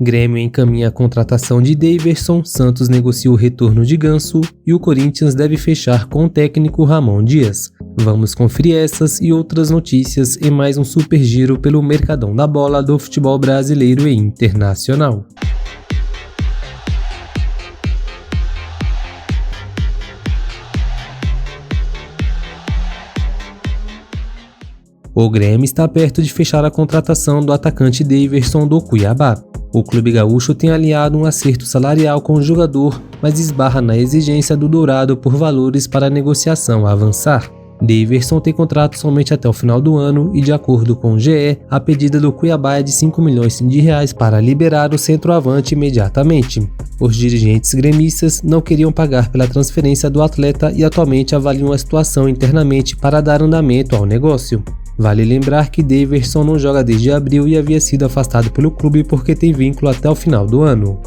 Grêmio encaminha a contratação de Daverson, Santos negocia o retorno de Ganso e o Corinthians deve fechar com o técnico Ramon Dias. Vamos conferir essas e outras notícias em mais um super giro pelo mercadão da bola do futebol brasileiro e internacional. O Grêmio está perto de fechar a contratação do atacante Daverson do Cuiabá. O clube gaúcho tem aliado um acerto salarial com o jogador, mas esbarra na exigência do Dourado por valores para a negociação avançar. Daverson tem contrato somente até o final do ano e, de acordo com o GE, a pedida do Cuiabá é de 5 milhões de reais para liberar o centroavante imediatamente. Os dirigentes gremistas não queriam pagar pela transferência do atleta e atualmente avaliam a situação internamente para dar andamento ao negócio. Vale lembrar que Daverson não joga desde abril e havia sido afastado pelo clube porque tem vínculo até o final do ano.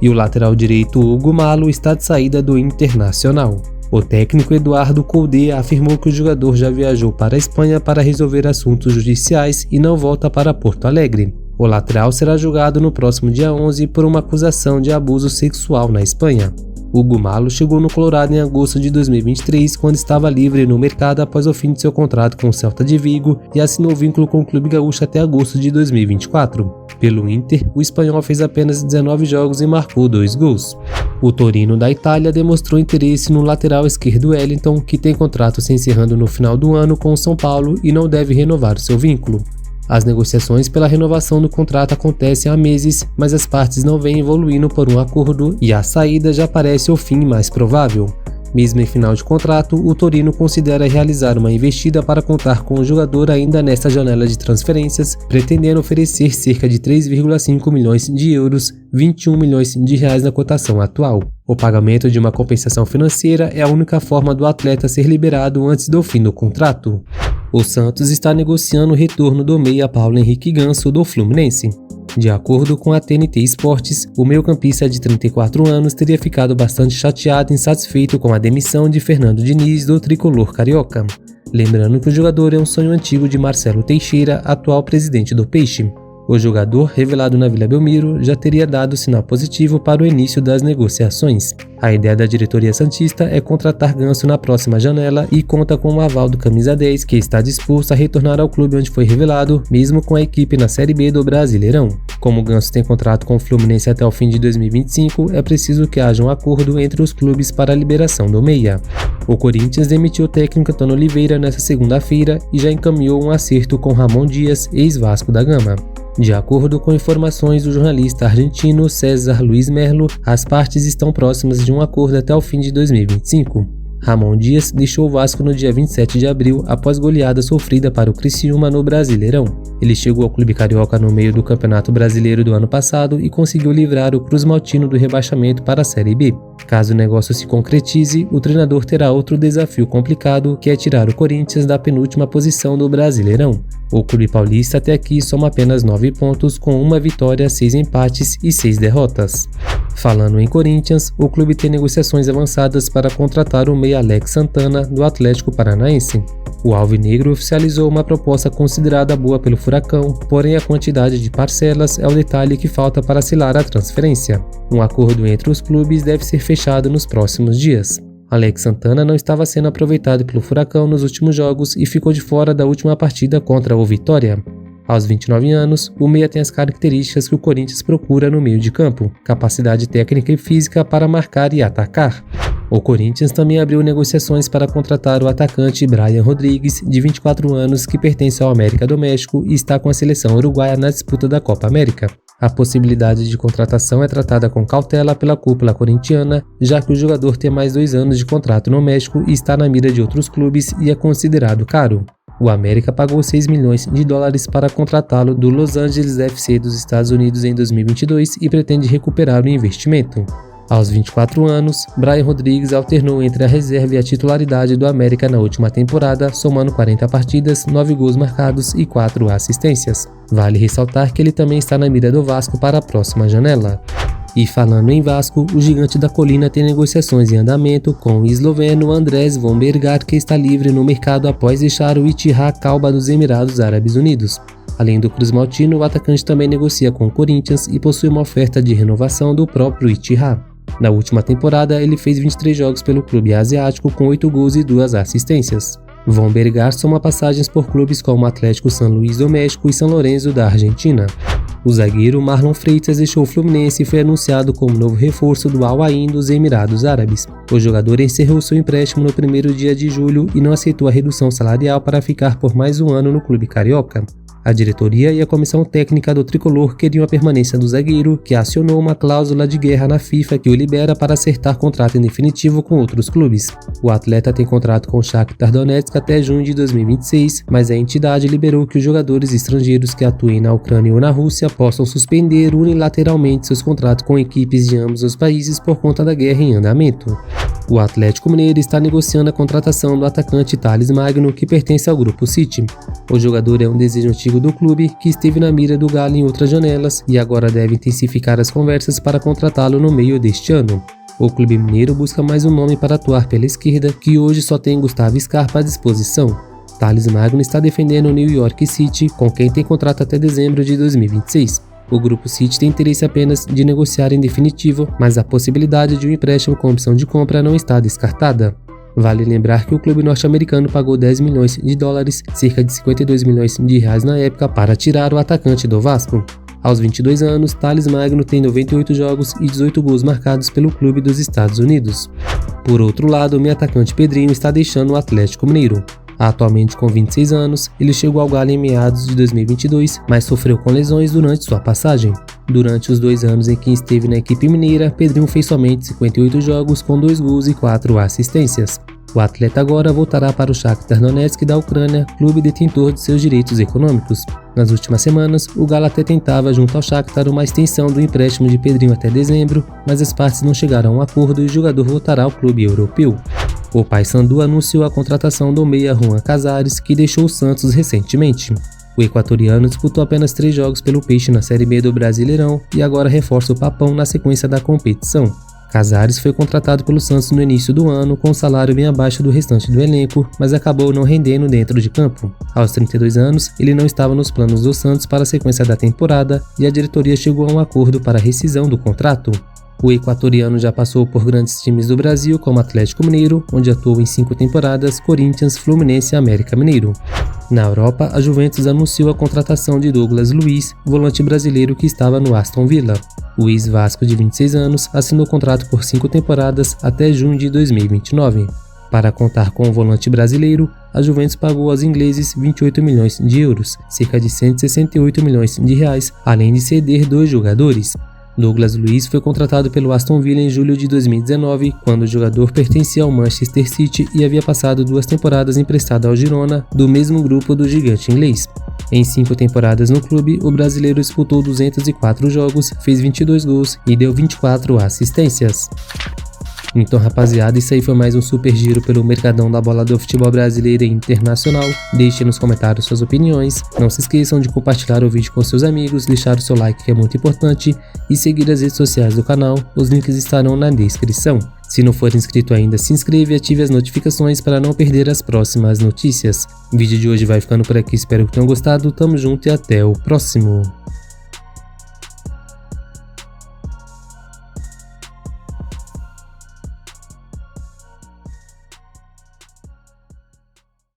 E o lateral direito Hugo Malo está de saída do Internacional. O técnico Eduardo Coudet afirmou que o jogador já viajou para a Espanha para resolver assuntos judiciais e não volta para Porto Alegre. O lateral será julgado no próximo dia 11 por uma acusação de abuso sexual na Espanha. Hugo Malo chegou no Colorado em agosto de 2023, quando estava livre no mercado após o fim de seu contrato com o Celta de Vigo e assinou vínculo com o clube gaúcho até agosto de 2024. Pelo Inter, o espanhol fez apenas 19 jogos e marcou 2 gols. O Torino da Itália demonstrou interesse no lateral esquerdo Wellington, que tem contrato se encerrando no final do ano com o São Paulo e não deve renovar o seu vínculo. As negociações pela renovação do contrato acontecem há meses, mas as partes não vêm evoluindo por um acordo e a saída já parece o fim mais provável. Mesmo em final de contrato, o Torino considera realizar uma investida para contar com o jogador ainda nesta janela de transferências, pretendendo oferecer cerca de 3,5 milhões de euros, 21 milhões de reais na cotação atual. O pagamento de uma compensação financeira é a única forma do atleta ser liberado antes do fim do contrato. O Santos está negociando o retorno do meia Paulo Henrique Ganso do Fluminense. De acordo com a TNT Esportes, o meio-campista de 34 anos teria ficado bastante chateado e insatisfeito com a demissão de Fernando Diniz do tricolor carioca. Lembrando que o jogador é um sonho antigo de Marcelo Teixeira, atual presidente do Peixe. O jogador, revelado na Vila Belmiro, já teria dado sinal positivo para o início das negociações. A ideia da diretoria santista é contratar Ganso na próxima janela e conta com o aval do camisa 10, que está disposto a retornar ao clube onde foi revelado, mesmo com a equipe na Série B do Brasileirão. Como Ganso tem contrato com o Fluminense até o fim de 2025, é preciso que haja um acordo entre os clubes para a liberação do meia. O Corinthians demitiu o técnico Antônio Oliveira nesta segunda-feira e já encaminhou um acerto com Ramon Dias, ex-Vasco da Gama. De acordo com informações do jornalista argentino César Luiz Merlo, as partes estão próximas de um acordo até o fim de 2025. Ramon Dias deixou o Vasco no dia 27 de abril após goleada sofrida para o Criciúma no Brasileirão. Ele chegou ao clube carioca no meio do Campeonato Brasileiro do ano passado e conseguiu livrar o Cruz Maltino do rebaixamento para a Série B. Caso o negócio se concretize, o treinador terá outro desafio complicado, que é tirar o Corinthians da penúltima posição do Brasileirão. O clube paulista até aqui soma apenas 9 pontos, com 1 vitória, 6 empates e 6 derrotas. Falando em Corinthians, o clube tem negociações avançadas para contratar o meia Alex Santana, do Atlético Paranaense. O alvinegro oficializou uma proposta considerada boa pelo Furacão, porém a quantidade de parcelas é o detalhe que falta para selar a transferência. Um acordo entre os clubes deve ser fechado nos próximos dias. Alex Santana não estava sendo aproveitado pelo Furacão nos últimos jogos e ficou de fora da última partida contra o Vitória. Aos 29 anos, o meia tem as características que o Corinthians procura no meio de campo: capacidade técnica e física para marcar e atacar. O Corinthians também abriu negociações para contratar o atacante Brian Rodrigues, de 24 anos, que pertence ao América do México e está com a seleção uruguaia na disputa da Copa América. A possibilidade de contratação é tratada com cautela pela cúpula corintiana, já que o jogador tem mais 2 anos de contrato no México e está na mira de outros clubes e é considerado caro. O América pagou 6 milhões de dólares para contratá-lo do Los Angeles FC dos Estados Unidos em 2022 e pretende recuperar o investimento. Aos 24 anos, Brian Rodrigues alternou entre a reserva e a titularidade do América na última temporada, somando 40 partidas, 9 gols marcados e 4 assistências. Vale ressaltar que ele também está na mira do Vasco para a próxima janela. E falando em Vasco, o gigante da colina tem negociações em andamento com o esloveno Andrés Vombergar, que está livre no mercado após deixar o Ittihad Kalba dos Emirados Árabes Unidos. Além do Cruz Maltino, o atacante também negocia com o Corinthians e possui uma oferta de renovação do próprio Ittihad. Na última temporada, ele fez 23 jogos pelo clube asiático com 8 gols e 2 assistências. Von Bergar soma passagens por clubes como Atlético San Luis do México e San Lorenzo da Argentina. O zagueiro Marlon Freitas deixou o Fluminense e foi anunciado como novo reforço do Al Ain dos Emirados Árabes. O jogador encerrou seu empréstimo no primeiro dia de julho e não aceitou a redução salarial para ficar por mais um ano no clube carioca. A diretoria e a comissão técnica do tricolor queriam a permanência do zagueiro, que acionou uma cláusula de guerra na FIFA que o libera para acertar contrato em definitivo com outros clubes. O atleta tem contrato com o Shakhtar Donetsk até junho de 2026, mas a entidade liberou que os jogadores estrangeiros que atuem na Ucrânia ou na Rússia possam suspender unilateralmente seus contratos com equipes de ambos os países por conta da guerra em andamento. O Atlético Mineiro está negociando a contratação do atacante Thales Magno, que pertence ao Grupo City. O jogador é um desejo antigo do clube, que esteve na mira do Galo em outras janelas e agora deve intensificar as conversas para contratá-lo no meio deste ano. O clube mineiro busca mais um nome para atuar pela esquerda, que hoje só tem Gustavo Scarpa à disposição. Thales Magno está defendendo o New York City, com quem tem contrato até dezembro de 2026. O Grupo City tem interesse apenas de negociar em definitivo, mas a possibilidade de um empréstimo com opção de compra não está descartada. Vale lembrar que o clube norte-americano pagou 10 milhões de dólares, cerca de 52 milhões de reais na época, para tirar o atacante do Vasco. Aos 22 anos, Thales Magno tem 98 jogos e 18 gols marcados pelo clube dos Estados Unidos. Por outro lado, o meio atacante Pedrinho está deixando o Atlético Mineiro. Atualmente com 26 anos, ele chegou ao Galo em meados de 2022, mas sofreu com lesões durante sua passagem. Durante os 2 anos em que esteve na equipe mineira, Pedrinho fez somente 58 jogos com 2 gols e 4 assistências. O atleta agora voltará para o Shakhtar Donetsk da Ucrânia, clube detentor de seus direitos econômicos. Nas últimas semanas, o Galo até tentava junto ao Shakhtar uma extensão do empréstimo de Pedrinho até dezembro, mas as partes não chegaram a um acordo e o jogador voltará ao clube europeu. O Paysandu anunciou a contratação do meia Juan Casares, que deixou o Santos recentemente. O equatoriano disputou apenas 3 jogos pelo Peixe na Série B do Brasileirão e agora reforça o papão na sequência da competição. Casares foi contratado pelo Santos no início do ano com um salário bem abaixo do restante do elenco, mas acabou não rendendo dentro de campo. Aos 32 anos, ele não estava nos planos do Santos para a sequência da temporada e a diretoria chegou a um acordo para a rescisão do contrato. O equatoriano já passou por grandes times do Brasil como Atlético Mineiro, onde atuou em 5 temporadas, Corinthians, Fluminense e América Mineiro. Na Europa, a Juventus anunciou a contratação de Douglas Luiz, volante brasileiro que estava no Aston Villa. O ex-Vasco, de 26 anos, assinou contrato por 5 temporadas até junho de 2029. Para contar com o volante brasileiro, a Juventus pagou aos ingleses 28 milhões de euros, cerca de 168 milhões de reais, além de ceder 2 jogadores. Douglas Luiz foi contratado pelo Aston Villa em julho de 2019, quando o jogador pertencia ao Manchester City e havia passado 2 temporadas emprestado ao Girona, do mesmo grupo do gigante inglês. Em 5 temporadas no clube, o brasileiro disputou 204 jogos, fez 22 gols e deu 24 assistências. Então, rapaziada, isso aí foi mais um super giro pelo mercadão da bola do futebol brasileiro e internacional. Deixe nos comentários suas opiniões. Não se esqueçam de compartilhar o vídeo com seus amigos, deixar o seu like, que é muito importante, e seguir as redes sociais do canal. Os links estarão na descrição. Se não for inscrito ainda, se inscreva e ative as notificações para não perder as próximas notícias. O vídeo de hoje vai ficando por aqui, espero que tenham gostado. Tamo junto e até o próximo.